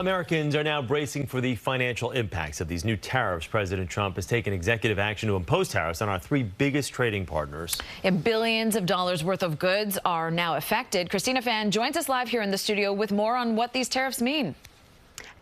Americans are now bracing for the financial impacts of these new tariffs. President Trump has taken executive action to impose tariffs on our three biggest trading partners. And billions of dollars worth of goods are now affected. Christina joins us live here in the studio with more on what these tariffs mean.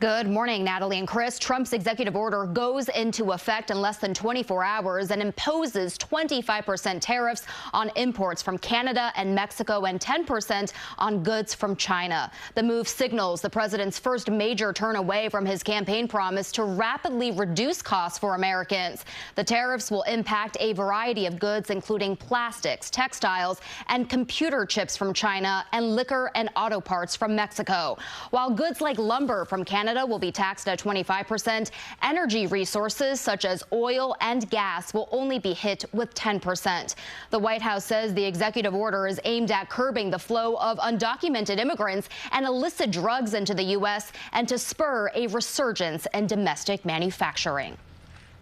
Good morning, Natalie and Chris. Trump's executive order goes into effect in less than 24 hours and imposes 25% tariffs on imports from Canada and Mexico and 10% on goods from China. The move signals the president's first major turn away from his campaign promise to rapidly reduce costs for Americans. The tariffs will impact a variety of goods, including plastics, textiles, and computer chips from China, and liquor and auto parts from Mexico. While goods like lumber from Canada will be taxed at 25%. Energy resources such as oil and gas will only be hit with 10%. The White House says the executive order is aimed at curbing the flow of undocumented immigrants and illicit drugs into the U.S. and to spur a resurgence in domestic manufacturing.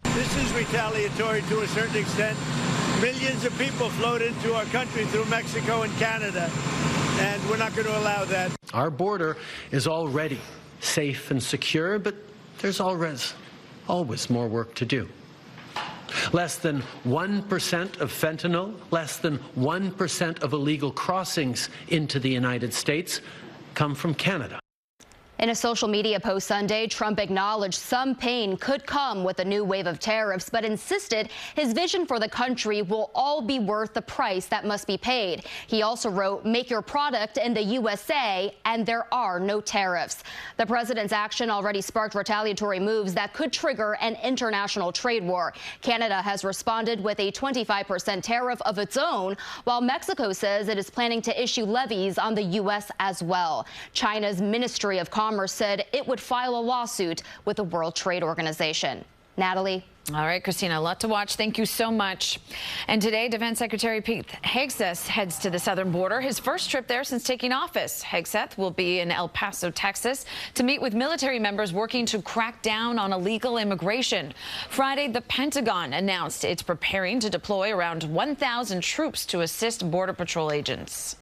This is retaliatory to a certain extent. Millions of people flowed into our country through Mexico and Canada, and we're not going to allow that. Our border is already safe and secure, but there's always more work to do. Less than 1% of fentanyl, less than 1% of illegal crossings into the United States come from Canada. In a social media post Sunday, Trump acknowledged some pain could come with a new wave of tariffs, but insisted his vision for the country will all be worth the price that must be paid. He also wrote, "Make your product in the USA, and there are no tariffs." The president's action already sparked retaliatory moves that could trigger an international trade war. Canada has responded with a 25% tariff of its own, while Mexico says it is planning to issue levies on the U.S. as well. China's Ministry of Commerce said it would file a lawsuit with the World Trade Organization. Natalie. All right, Christina, a lot to watch. Thank you so much. And today, Defense Secretary Pete Hegseth heads to the southern border, his first trip there since taking office. Hegseth will be in El Paso, Texas, to meet with military members working to crack down on illegal immigration. Friday, the Pentagon announced it's preparing to deploy around 1,000 troops to assist Border Patrol agents.